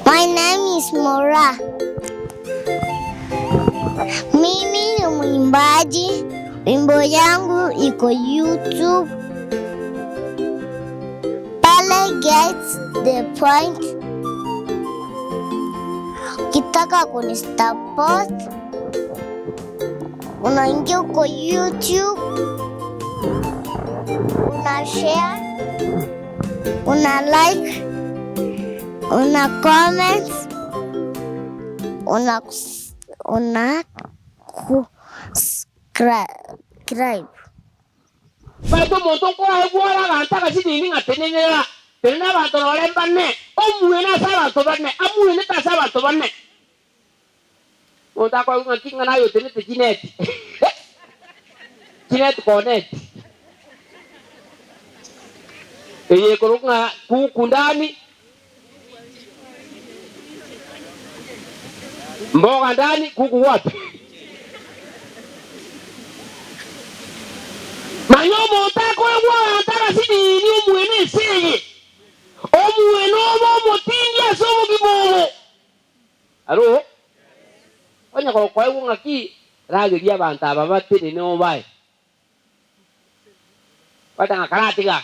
My name is Mora. Mimi ni mwimbaji. Wimbo yangu iko YouTube. Pale Gets the Point. Ukitaka kunisupport, unaingia uko YouTube, una share, una like, una comment, una subscribe. Bato monto ko ai buara ganta kasi dini ngatenenera. Tena bato lore banne. Omuena saba to banne. Amuena ta saba to banne. Monta ko ngati ngana yo tene te Jinet. Jinet Connect. Eye ko nga ku kundani. Mboga ndani kuku wapi? Manyomo tako ewa antaka sidi ni umuene seye. Omueno mo tindia so mo kibomo. Alo? Onya ko kwa ewa ngaki rage dia banta baba tene no bai. Pata ngakarati ga.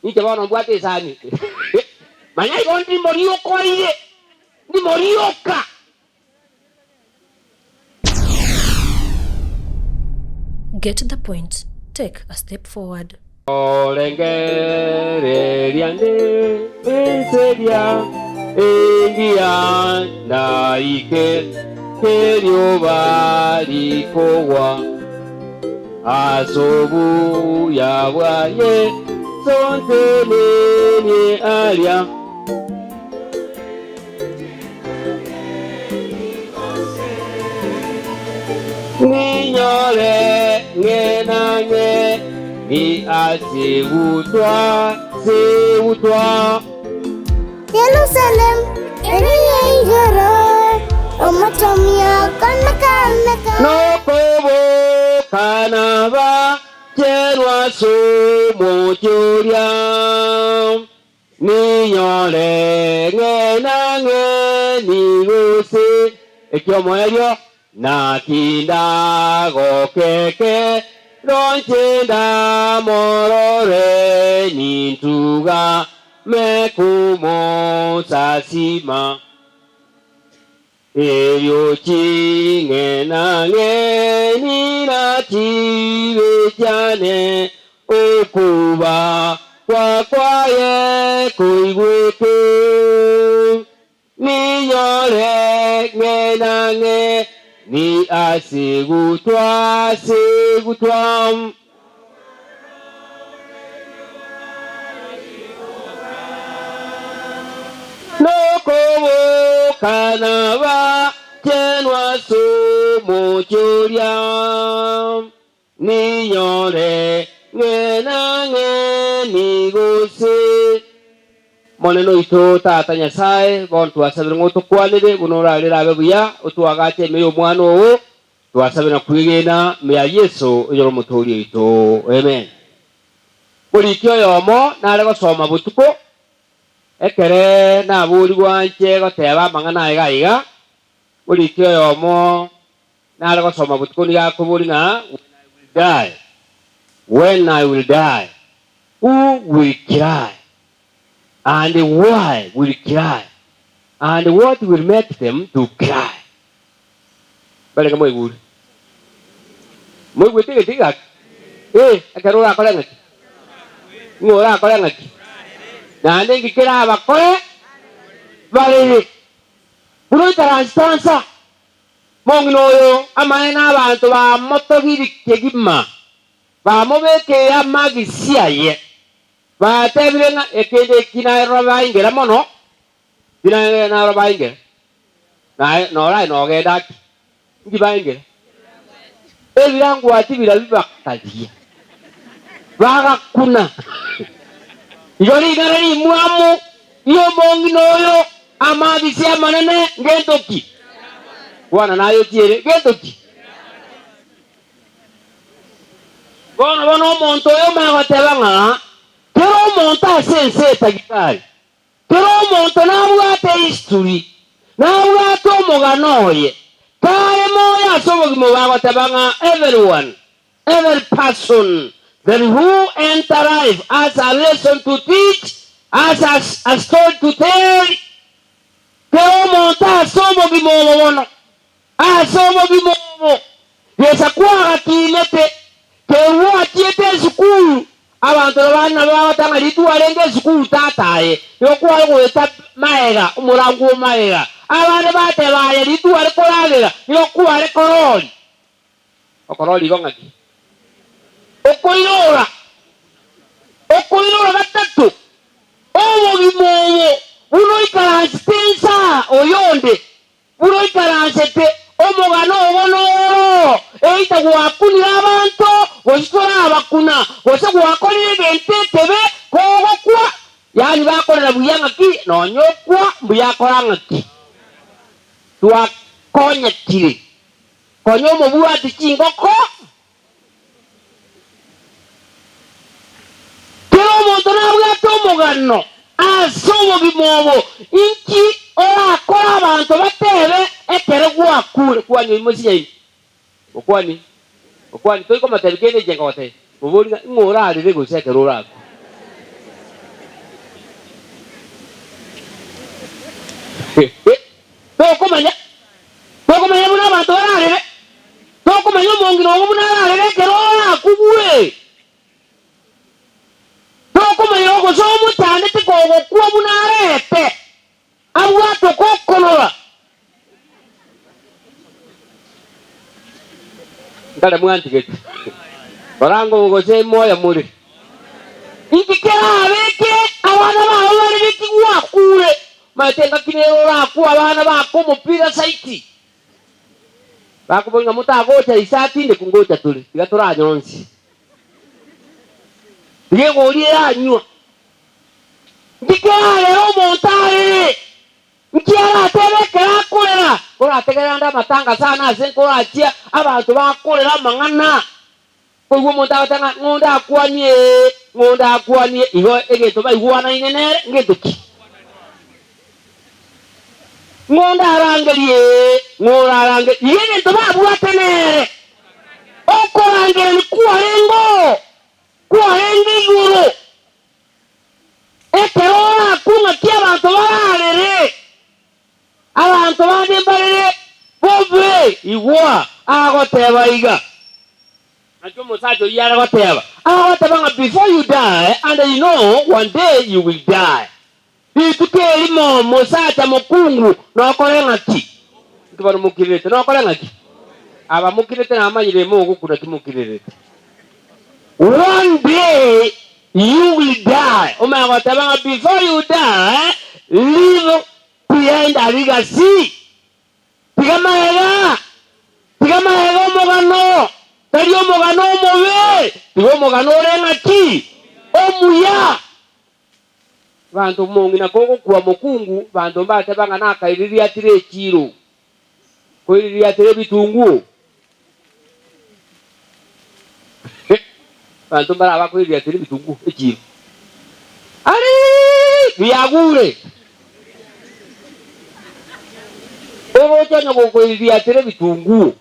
Ni chaba no buate sani. Manyai ko ndi morio ko iye. Ndi morio ka. Get to the point. Take a step forward. Olengere riande enseria engia na ike kerio bari kowa asobu ya waye sonte ni alia ninyore ngenanye ni asewutwa sewutwa Jerusalem, Eriyengere, Omatomia, Kanaka. nokobo kanaba chenwa somochoria ninyore ngenanye ni gose ekyomo elio nakinda gokeke ronchenda morore nintuga mekumo sasima eyo chinge nange ninatiwe jane okuba kwaye kuigweke ninyore ngenange ni asegutwa nokobo kanaba chenwa somochoria ninyore ngenange nigose moneno ito tata nyasaye bon twasabira ngoto kwanire bunorarira abebuya utwagate meyo mwana wo twasabira kwigena meya Yesu uyoro mutori ito amen. Buri kyo yomo nare gosoma butuko ekere na buri gwanche goteba mangana igaiga buri kyo yomo nare gosoma butuko ni yakuburi na when I will die who will cry and why will cry and what will make them to cry. Bale kamo iguri mo gwete tiga akarora akora ngati ngora akora ngati na ndenge kira abakore bale buno taranstansa mongino yo amaena abantu ba motogiri kegima ba mobeke ya magisia ye ba tebirenga ekede kina roba ingera mono kina na roba ingera na no rai no geda ngi ba ingera ebirangu ati birabibakalia baga kuna yori garani muamu yo mongino yo amagisia manene ngendoki bwana nayo tiere ngendoki bono monto yo magotebanga pero monta sense tagitari pero monto na buate history nawe atomoganoye kare moya sobogimo bagotabanga every person that who enter life as a lesson to teach, as a story to tell. Keomonta somo bimomo wono. Somo bimomo. Yesa kwa kinete. Kewa tiete school. Abantu bana babatanga litwalenge school tataye. Yokwa kweta maega, umurangu maega. Abana bate baye litwale kolagera. Yokwa koroli. Okoroli gongaki. Okoilora gatatu owo bimowo uno ikaranstensa oyonde uno ikaransete omugano obonoro eita gwakunira abantu gosora abakuna gose gwakorire gentetebe kogokwa yani bakorera buyangaki nonyokwa buyakorangaki twakonyekire konyo mubuati kingoko Mugano asomo bimobo inki orakora abantu batebe ekere gwakure kwanye imosiye okwani toiko materekene jenga wate uburi ngora ari go sekere orako tokomanya buna abantu barare tokomanya mongino buna arare kero orakuwe Komayogo so mutane tikogo kwa bunarete abwato kokonora ndale mwantikete barango goze moya muri ikikera abeke abana bawe bari bikigwa kure matenga kinero kwa abana bako mupira saiti bakubonga mutagocha isati nde kungocha tuli igatora nyonsi Diego Oriaño. Dikale montare. Nkiara tebe kera kolera. Ora tegeranda matanga sana senko achia abantu bakolera mangana. Kugo montaga tanga ngonda kwanye igo egeto ba iguana inenere ngetuki. Ngonda arange yene to ba buatenere. Okorangere ni kuarengo. Kuarengi guru ekeora kunga kia abantu bararere abantu badembarere bobe igwa agoteba iga nacho musacho yara goteba agoteba before you die and you know one day you will die bitukeli mo musacha mukungu nokorengaki kibaro mukirete nokorengaki aba mukirete namanyire mo gukura kimukirete. One day you will die. Oh my God, before you die, leave behind a legacy. Tigamahega mogano. Tario mogano move. Tigo mogano rengaki. Omuya. Bantu mongina koko kwa mukungu. Bantu mbate banga naka iriria tire chiro. Ko iriria tire bitungu. Bantu bara bakwiriya tiri bitungu ekiro ari biyagure obote no kwiriya tiri bitungu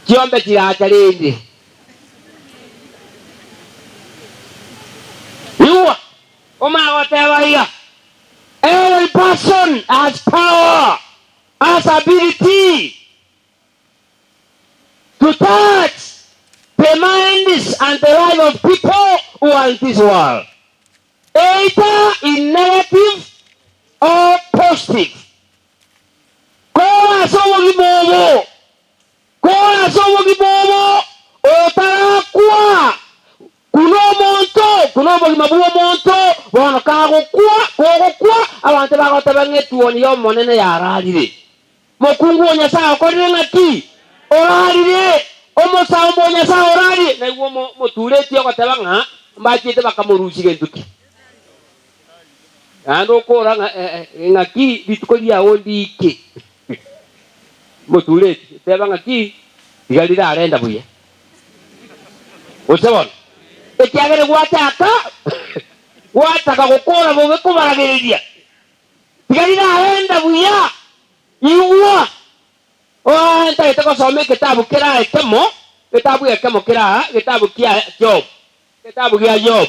kiombe kiracha rindi yuwa omagotebaiga every person has power, has ability to touch the minds and the life of people who are in this world, either in negative or positive. Kora somo gibobo, otarakwa, kuno bogimabuo monto, wana kogokwa, abantu bagotabenge tuoni yo monene yararire. Mokungu onyasa okorire ngaki, orarire. Omo saumbo nyasa orari na iwo motureti ogotabanga mbachite bakamurushige nduki ando kora ngaki bitukoria ondike motureti tebanga ki igalira arenda buye osebon ekiagere gwataka gukora bobe kubaragereria igalira buya iwa ntaite kusoma kitabu kira ekemo kitabu ekemo kira kitabu kia Job kitabu kia Job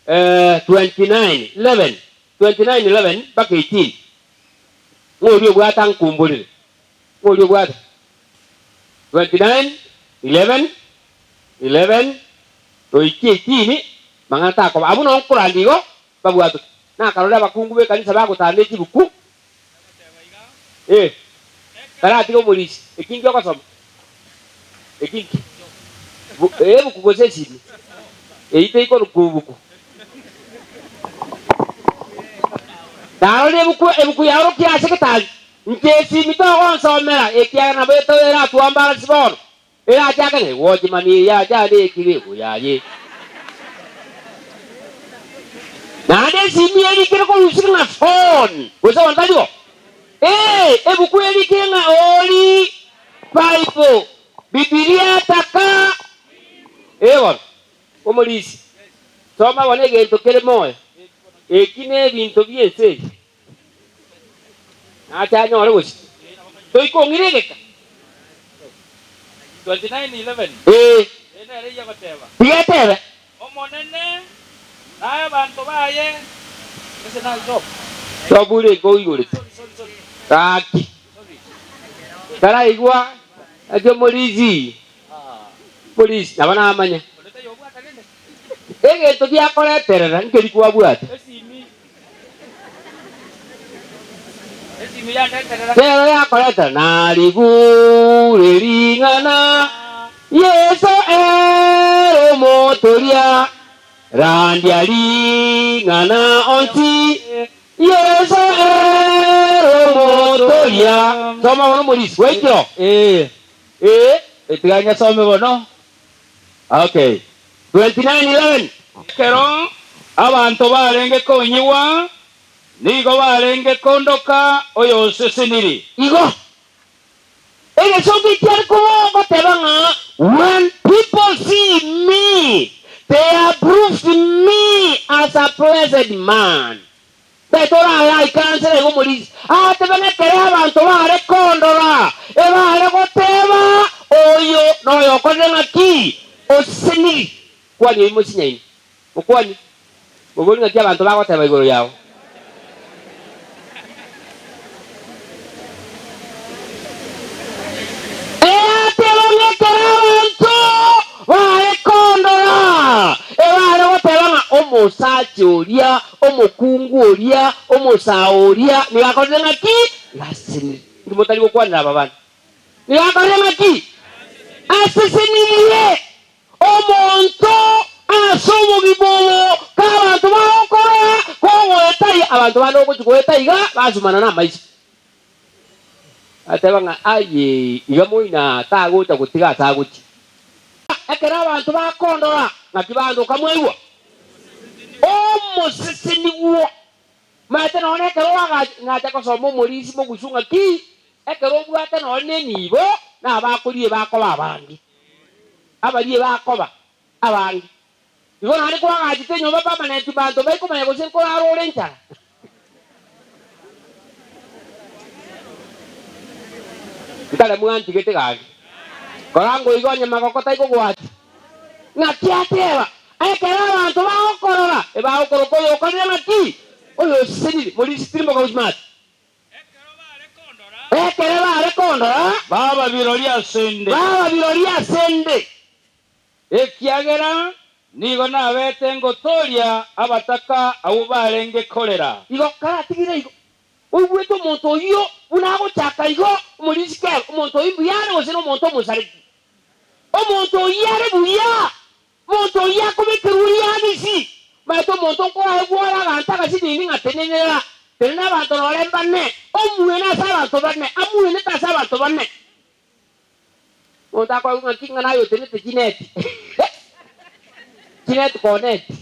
29:11 mpaka 18 ngori bwata nkumbulire ngori bwata 29:11 to 18 mangata ko abuno nkurandigo babwatu na karora bakungu be kanisa bagutandiki buku karati ko mulisi ekingi okosoma ekingi buku gosesini eite iko rukubuku Darole ebuku yaro kia seketali nkesi mitogo nsomera ekia na beto era tuambara siboro era jakane woji mani ya jade kire uyaye nade simieni kire ko usika na phone usa wantajo ebuku elike nga oli Bible Biblia taka ewa omolisi soma wanege ntokere moyo ekine bintu byese atanya wale wosi toiko ngireka 29:11 ene reya bateba bietebe omonene naye bantu baye ese na Job tobule ko igore kaki kara igwa ate molizi polisi nabana amanya oleta yobu atagende ege to bia kore terera nkeri kwa bwate esimi ya ndeterera pero ya kore terera narigure ringana yeso ero motoria randia ringana onti yeso ero motoria soma wono molisi wekiro etiganya some bono okay 29:11 kero abantu barenge konyiwa nigo barenge kondoka oyo seseniri igo ege sobi tiarko gotebanga when people see me they approve me as a blessed man tetora ya ikansere go molisi atebene kere abantu bare kondora bare goteba oyo noyo kondenga ki oseniri kwani musinyai mukwani mugoni ngati abantu bagoteba igoro yao omusachi oria omukungu oria omusa oria nigakorire ngaki lasini ndimotari gukwanira babana nigakorire ngaki asisinirie omonto asomo gibobo kabantu bakora kogoetai abantu bano gochikoetaiga basumana na maisha atebanga aye igamoina tagocha gutiga tagochi ekera abantu bakondora ngaki bandu kamwewa omoseseni wo mate none kero ngacha kosoma omolisi mogusunga ki ekero bwate none nibo na bakorie bakoba abangi abarie bakoba abangi igo nari kwa ngachite nyomba permanent bantu baikomanya gose koraro orencha itale mwanti gete gagi korango igonya magokota igogwati ngatiateba ekera abantu baokorora ebaokoroka oyo okorire ngaki oyo seniri molisi tirimo kausmati ekere bare kondora baba biroria sende ekiagera nigo nabete ngotoria abataka abo barenge korera igo karatigire igo ogwete omonto oyo unagochaka igo omolisi kero omonto oyo buyare gose n'omonto omosareki omonto oyo are buya monto oyo akobekerwa yabisi maite omonto nkorae gworaga gasi nini ngatenenera tenena abantu noremba ne omuene ase abantu bane amuene tase abantu bane monto akorae ng'akinga nayo tenete chineti chineti koneti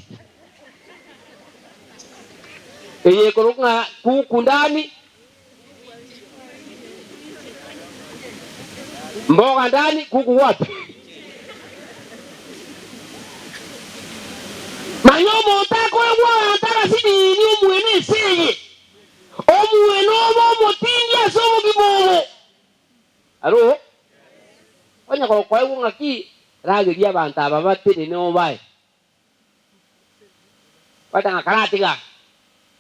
eyekorunga kuku ndani mboga ndani kuku wapi manyomo tako egwa antara sidini omwene seye omwene obo aro onya ko kwa ngaki rageria abantu aba batene no bae bata karatiga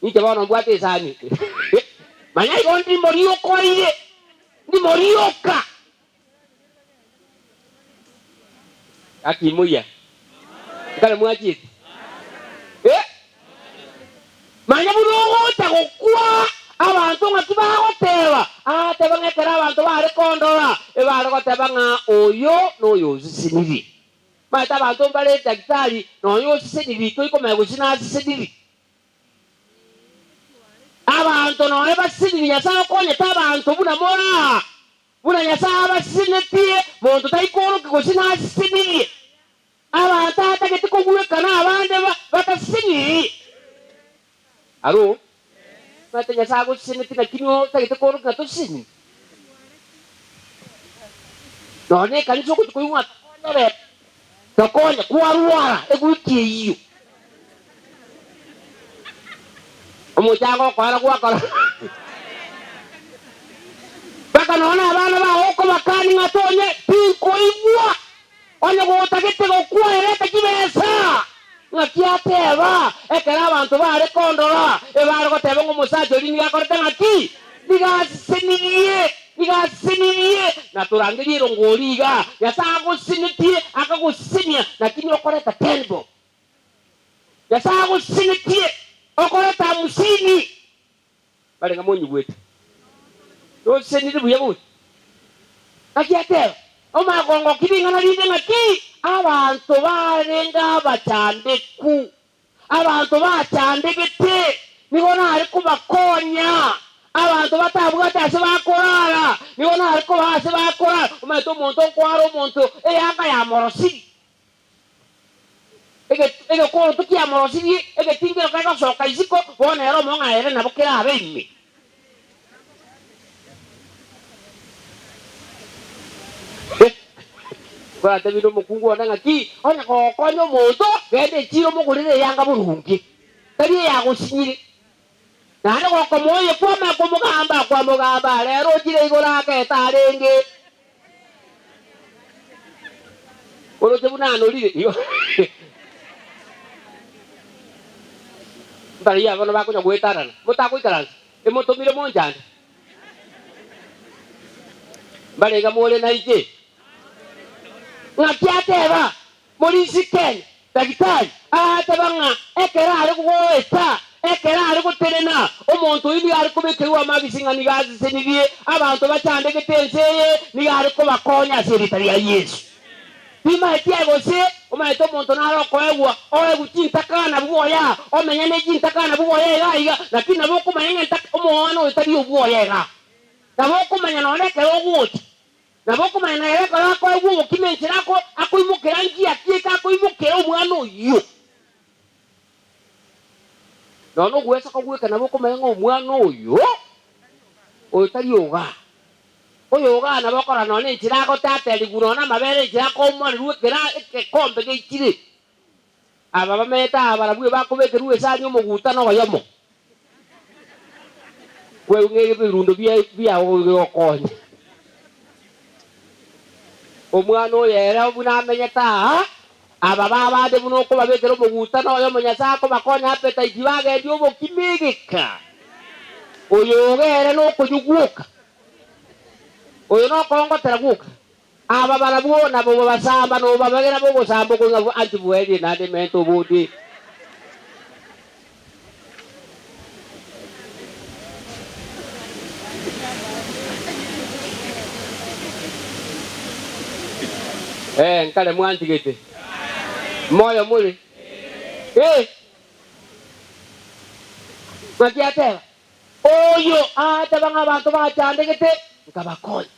nite bono bwate sani manya ikondi morio koire ni morioka akimuya kale mwachi manya burongo takokwa abantu ngakibagoteba ateba ngekera abantu bari kondora ebari goteba nga oyo noyo zisiniri mata abantu mbale daktari noyo zisiniri toikomaya gusina zisiniri abantu noyo basiniri yasaba konye tabantu buna mora buna yasaba basinetie muntu taikoroke gusina zisiniri abantu atagete kogwekana abande batasiniri aro mata yasaba gusineti na kinyo tagete koroke natosini none kanisa kutukuwa konere takonya kuarwara egukie iyo omuchango kwara kwakora baka nona abana bahoko bakani ngatonye pinkoigwa onye gutagite gukwa ereta kibesa ngakiateba ekera abantu bare kondora ebare goteba ngo musajo lini gakorete ngaki nigasinirie na turangiriro ngoriga yasago sinitie akagusinia lakini okoreta tenbo yasago sinitie okoreta musini bale ngamonyi gwetu do senire buya buti akiateba omagongo kibingana linde ngaki abantu barenga bacyandeku abantu bacandegete nibona ari kubakonya abantu batabwa cyase bakorara nibona ariko base bakora umato umuntu kwaro umuntu eyanga ya morosi ege ko tuki ya morosi ege tingiro kaga soka iziko bona yaro monga ere nabukira abemi kwa tabido mukungu wananga ki onya ko konyo muntu gende chiro mugurire yanga burungi tari ya gusinyire nane ko moye kwa mugamba lero jire igora ke tarenge olo tebuna no lire yo bari ya bana bakunya gwetarana mutakuikarana emotomire monjana bale ga mole na ije ngakiateba polisi Kenya daktari atabanga ekera ari kugoeta ekera ari kuterena omuntu ili ari kubekirwa mabisinga nigazi senibie abantu bacandege tenseye ni ari kubakonya seritari ya Yesu bima etiago se omaito omuntu naro koegwa oe gutintakana buoya omenya ne jintakana buoya gaiga lakini nabo kumanya omuwana otari obuoya ga nabo kumanya nonekero oguti nabo kumanya na yako lako egwo kimenchira ko akuimukira njia kieka akuimukira omwana oyo no gwesa ko gweka nabo kumanya omwana oyo otari oga oyo oga nabo kora none njira ko tateli guno na mabere njira ko omwana ruwekera ekombe geikire aba bameta abarabwe bakubekeruwe sanyo muguta no yamo kwe ngeke birundo bya okonya omwana oyera obunamenya ta aba babade buno ko babekero muguta no yo munyasa ko bakonya apeta ikibaga ndio bokimigika oyo ogere no kujugwuka oyo no kongo teraguka aba barabona bo basamba no babagera bo gusamba ko antibuedi na de mento budi nkale mwantigete moyo muli makiateba oyo atabanga abantu bacandegete nkabakonya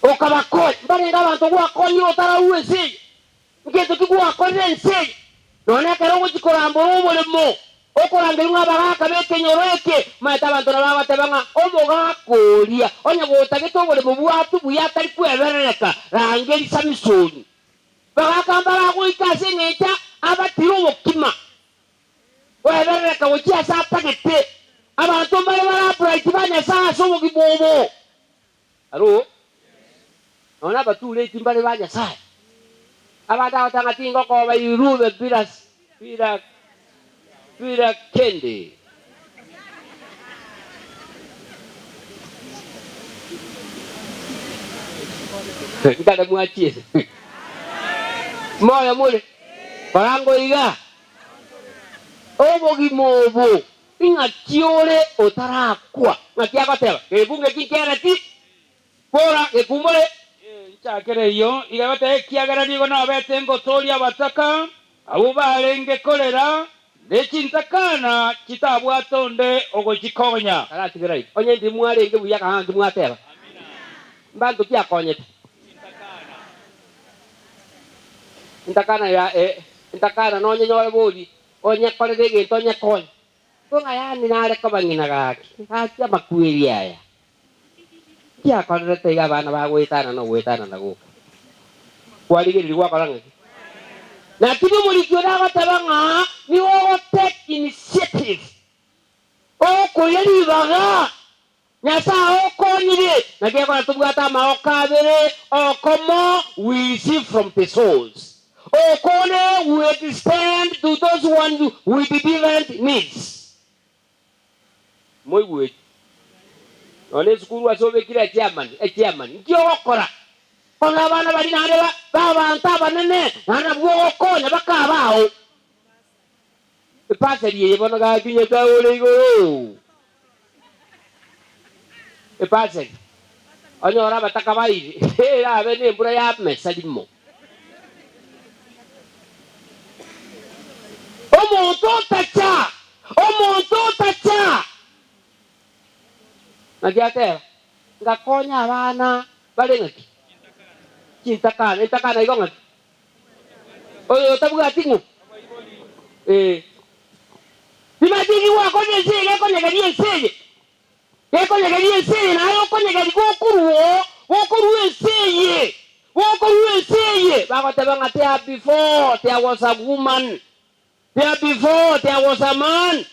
okabakonya mbarenga abantu gwakonya otarawe nsi ngeto kigwakorera nsi none kero gukikorambura umulimo okuranga imwe abaraka bekenyoreke mata abantu nababatebanga omugakoria onye gutagete umulimo bwatu buyatari kweberereka rangeri Samisoni bagakambara guikase ngecha abatiro obukima weberereka gukia satagete abantu mbale bara bright banya saso mugibobo aro Oraba tule timbale banya sai. Abada otanga tingo ko ba irube bila kendi. Kita muachie. Moya mule. Parango iga. Obogi mobo. Inga chiole otarakwa. Ngakia kotela. Ebunge kinkera ti. Pora ekumole. Chakere yo igabate kiagara digo na bete ngotoria bataka abo barenge kolera nechintakana kitabwa tonde ogokikonya Kala tigerai. Onye ndi mwale nge buya ka ndi mwatela. Amina. Mbantu kia konyete. Intakana ya intakana no nyole bodi. Onye kole dege tonye konya. Kunga yani nale kabangina gaki. Acha makwiri aya. Kia kole tega bana ba wetana no wetana nago. Kwaligiri wa kalanga. Na kibi mulikiona batabanga ni wo take initiative. O koyeli baga. Nyasa o konyire. Na kia kona tubugata ma okabere o komo we receive from the souls. O kone we extend to those ones with different needs. Moi we. Ole skulu asobe kila chairman. Ndio okora. Kona bana bali na baba ntaba nene na bwoko na bakabao. Epaseri yebono ga kinye ta ole go. Epaseri. Onyo ora bataka bai. Era bene mbura ya mesa limo. Omonto tacha. Nagiate. Ngakonya abana bale ngaki. Cintakan igonga. Oyo tabuga tingu. Dimadigi wa konye sege konye gari sege. Ye konye gari sege na yo konye gari gokuru sege. Gokuru sege. Bako tabanga there before there was a woman. There before there was a man.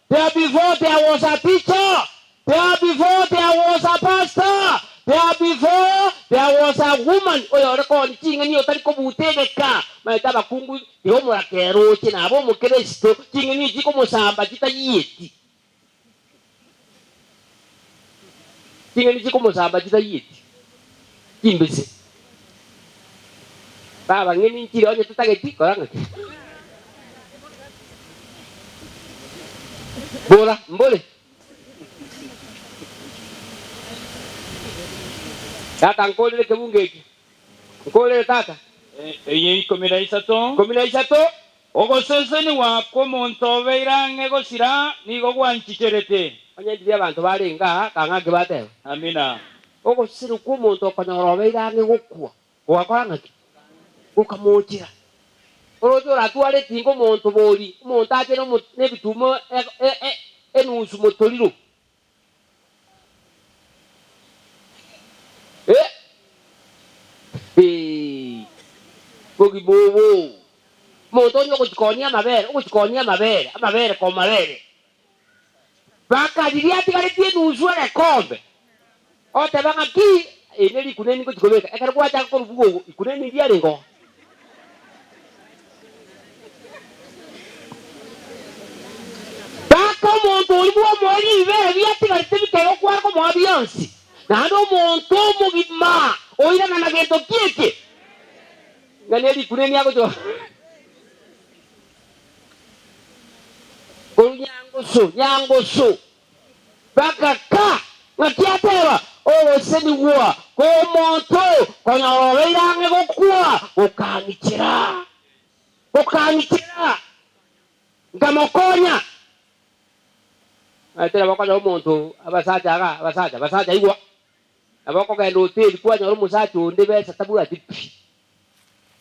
There before there was a teacher. There before there was a pastor. There before there was a woman. Oyo reko nchinga ni otari ko butegeka. Maita bakungu yo murakero kina abo mu Kristo chinga ni jiko musamba kitayiti. Chinga ni jiko musamba kitayiti. Kimbese. Baba ngeni nchiri onye tutageti koranga. Bola mbole. Tata nkole kebungeki. Nkole tata. Eye ikomera isato. Komina isato. Ogoseseni wako monto beirange gosira nigo gwanchicherete. Onye ndi abantu balenga kanga gebate. Amina. Ogosiru ku muntu okonyoro beirange gokwa. Wakwanga ki. Ukamochira. Orojo ratwale tingo muntu boli. Muntu ate no nebitumo enusu motoliro. Bogi bobo. Muntu onyo kikonia mabere ko mabere. Baka diria tigare tie nusu le kombe. Ote banga ki eneli kuneni ko tikoleka. Ekare kwa cha ko rubugo ikuneni dia rengo. Baka muntu olibuo moli bere bia tigare tibike kwa ko mo abiansi. Na ndo muntu mugima oira na nagento kieke. Ngani kuneni yako jo. Nyango so. Bakaka ngatiateba o seniwa ko monto konya oberange gokua ukangikira ngamokonya atera bakonya omonto abasaja igwa abako gendo hoteli kwa nyoro musacho ndebesa tabu ati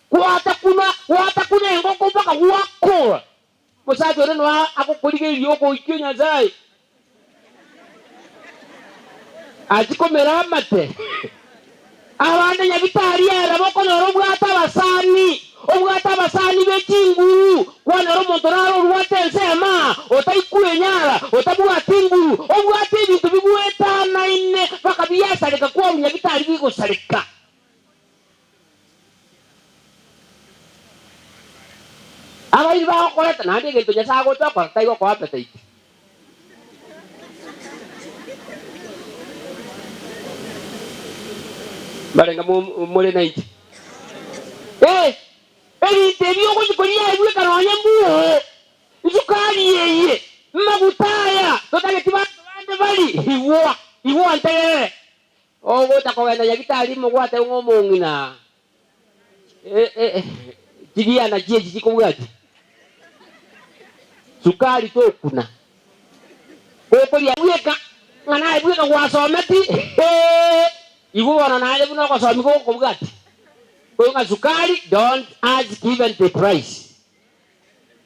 kwata kuna engoko mpaka wakora musacho reno akokulike yoko ikyonya zai ajikomera amate abande nyabitari era bokonyoro obwata basani bekinguru kwanoro montoraro rwatensema otaikuenyara otabua tinguru obwata ebintu bigweta naine bakabiyasaleka kwa nyabitari bigosaleka abairi bagokorete naende egento Nyasaye agotokora taigokora appetite. Barenga muri 90. Ebintu ebyokuzikoria ebyo karonya mbuho. Isukari yeye. Magutaya. Totageti bantu bande bali. Iwa ntere. Ogota kogenda nyagitari mugwate ng'omong'ina. Jigia na jie jiko wati. Sukari tokuna. Kokoria weka. Ngana ibweka wasometi. Iwo wana na ile buno kwasomi ko kubgati. Ko nga sukari don't ask given the price.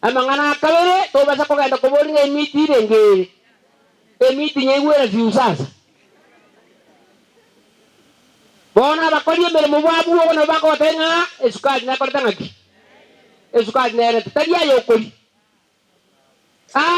Amangana kabere to basa ko genda ko boli ngai miti renge. Miti nyewera viusasa. Bona bakolie mere mubabu bona bako tenga esukari na korta ngaki. Esukari na ere tadia yokoli.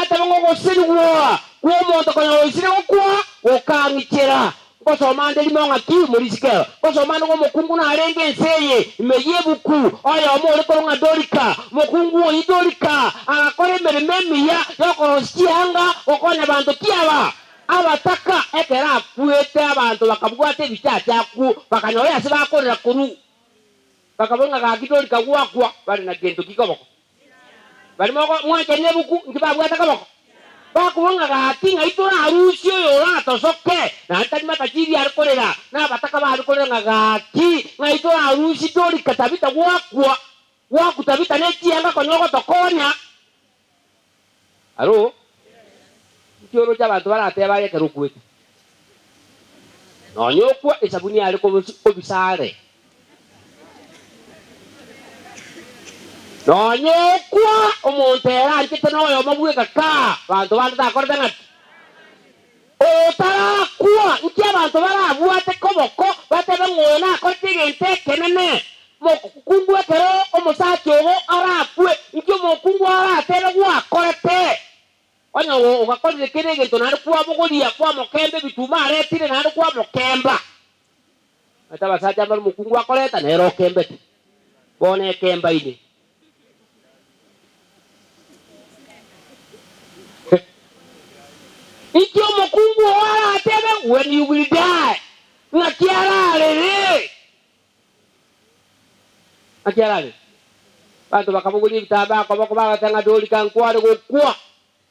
Tabango ko sinu ko moto ko sinu ko okangichera. Kosomande limonga ki murisikero. Kosomande ko mukungu na arenge nseye meyebuku oyo omole ko ngadorika mukungu oyidorika akore mere memiya yokorosianga okonya bantu kiaba abataka ekera kuete abantu bakabwate bichacha ku bakanyoya sibakorera kuru bakabonga gakidorika gwakwa bali na gento kikoboko bali moko mwache nebuku ngibabwata kaboko bakubonga gatinga itora arusio yora tosoke na atari makachiri arikorera na bataka barikorera ngaki ngaitora arusi dori katabita gwakwa wakutabita nekianga konyoko tokonya aro kioro cy'abantu barate bareke rukwete nonyokwa esabuni ari ko bisare nonyokwa omontera nkite noyo mabwe kaka bantu banda akorda ngati otarakwa nki abantu barabwate koboko batebe ngona akotigente kenene mokungu ekero omusakyogo arapwe nki mokungu aratebe gwakorete onya ugakorire kirege ntonari kwa mugoria kwa mokembe bituma aretire nari kwa mokemba atabasaja bali mukungu akoreta nero kembe bone kemba ine ikyo mukungu wala atebe when you will die ngakiarare akiarare bantu bakamugoria bitaba kwa bagatanga doli kankware gokwa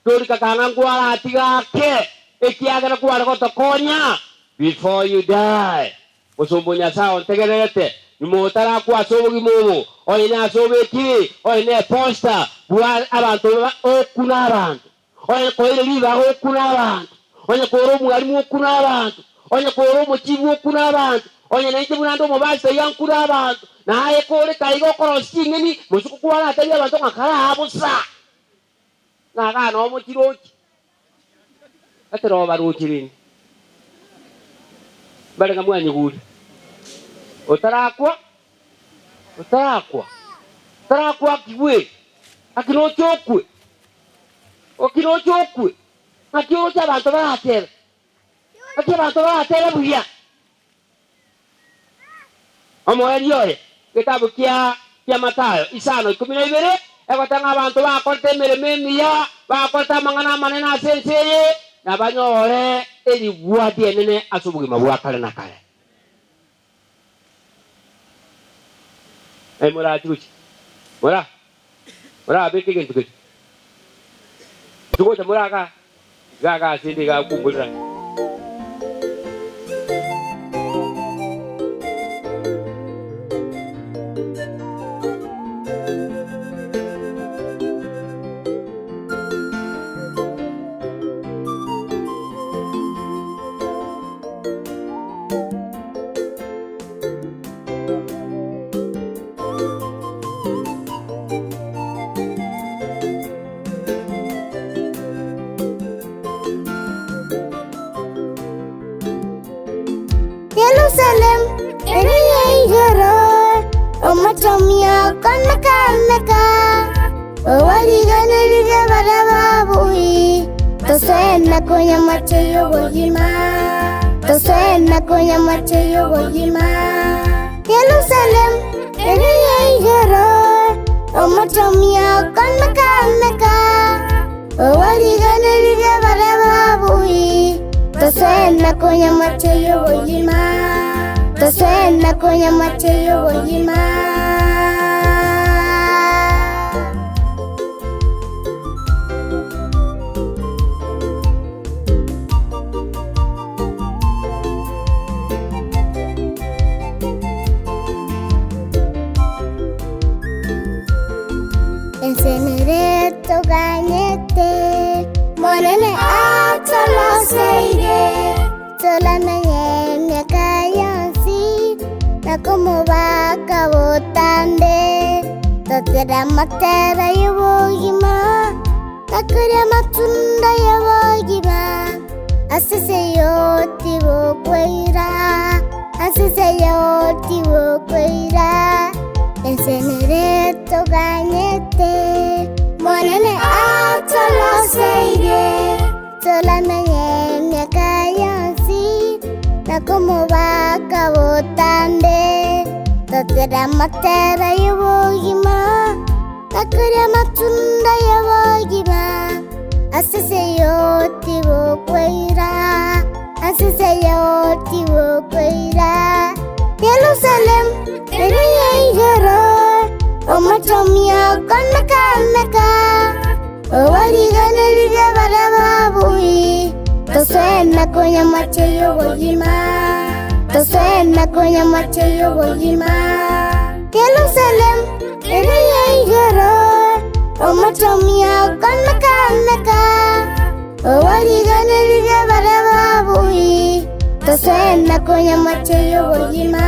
dori kakanga ngwara atigake ekiagera kwara gotokonya before you die osombonya sao ntegerete nimotara kwa sobogi mumu oyina sobeki oyine poster bwa abantu okuna abantu oyine koire liba okuna abantu oyine koro mwalimu okuna abantu oyine koro mochibu okuna abantu oyine nje bunando mobasa yankura abantu naye kore kaigo korosingeni musuku kwara atari abantu ngakara abusa naga no muchirochi atero baruchirini barenga mwanyi guri otarakwa kiwe akinochokwe akiocha abantu baratera buya omoerioye kitabu kia Mathayo 5:12 ekotanga abantu bakorte mereme miya bakorta mangana manena senseye na banyore eribwati enene asubugima bwakale nakale mura tuchi mura abeke gentu tuko mura ga sindi ga kumbulira Jerusalem, Eriyegoro, Omatomia, Kanaka, Owaliganelida Barababui, Tosena Konya Mateyo Wojima, Jerusalem, Eriyegoro, omutomya kanaka owaliganirire barababuyi tosena kunya mateyo boyima tosena kunya mateyo boyima ensenere toganyete monene atoloseire tolamenye miaka yansi nakomubaka botande tatera matera y'ubugima takurya matunda y'ubugima asise yoti bokweira asise yoti bokweira ensenere toganyete monene atoloseire tolamenye miaka yansi nakomubaka botande tatera matera y'ubugima takurya matunda y'ubugima asise yoti bokweira asise yoti bokweira Jerusalem ereyeyero omutomya kanaka owaliganirire barababuyi tosena kunya mateyo boyima tosena kunya mateyo boyima Jerusalem ereyeyero omutomya kanaka owaliganirire barababuyi tosena kunya mateyo boyima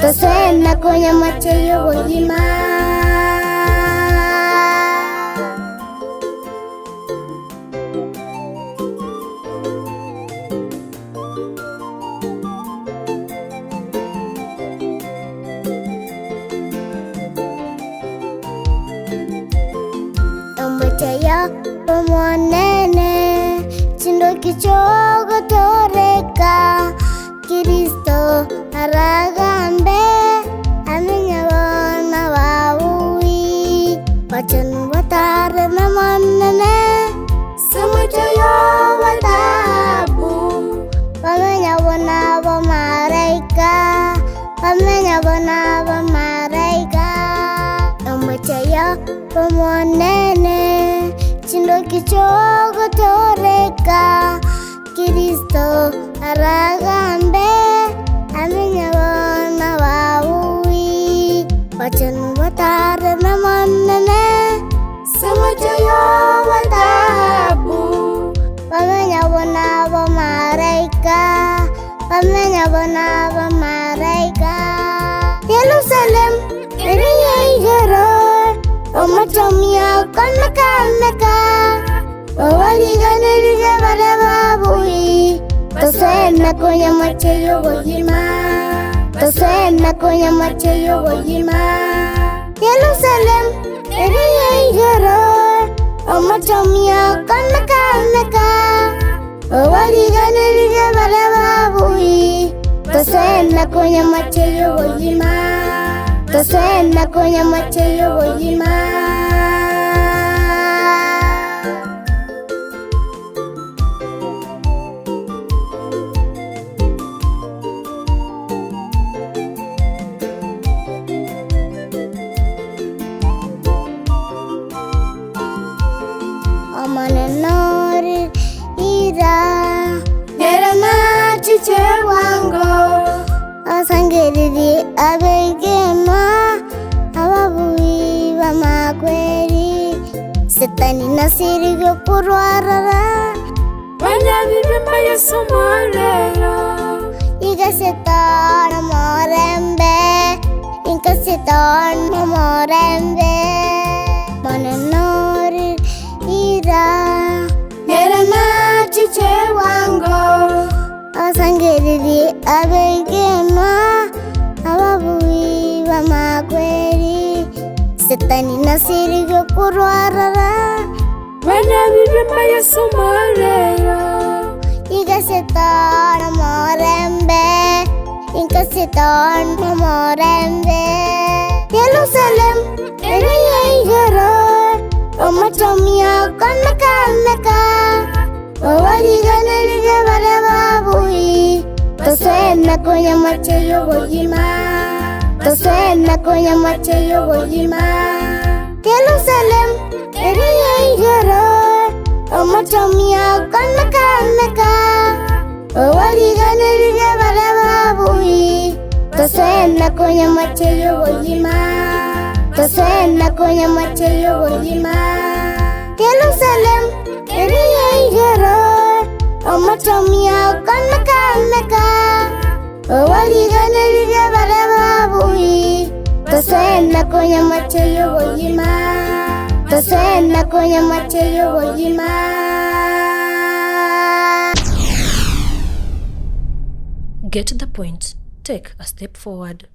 tosena kunya mateyo boyima omuteyo omonene chindo kichogotoreka Kristo aragambe amenya bana babuyi bachanu batare mamanene samuteyo batabu bamenya bona bamaraika bamenya bona bamaraika omuteyo omonene chindo kichogotoreka Kristo aragambe amenya bana babuyi bachanu batare mamanene samuteyo batabu bamenya bona bamaraika bamenya bona bamaraika Jerusalem ereyeyero omutomya kanaka owaliganirire barababuyi tosena kunya mateyo boyima tosena kunya mateyo boyima Jerusalem ereyeyero omutomya kanaka owaliganirire barababuyi tosena kunya mateyo boyima tosena kunya mateyo boyima omanenori ira nerana chiche wango asangiriri abegema ababuyi bamakweri setani nasirigyo kurwarara banyabirima yesomarero igasetana morembe inkasetana morembe manenori ira nerana chiche wango asangiriri abegema ababuyi bamakweri setani nasirigyo kurwarara banyabirima yesomarero igasetana morembe inkasetana morembe Jerusalem igoro omatomia konakanaka owaliganirire bare babui tosena konyamache yobogima tosena konyamache yobogima Jerusalem eriye igoro omatomia konakanaka owaliganirire bare babui tosena konyamache yobogima tosena konyamache yobogima Jerusalem eriye igoro omatomia konakanaka owaliganirire bare babui tosena konyamache yobogima tosena konyamache yobogima Get the point. Take a step forward.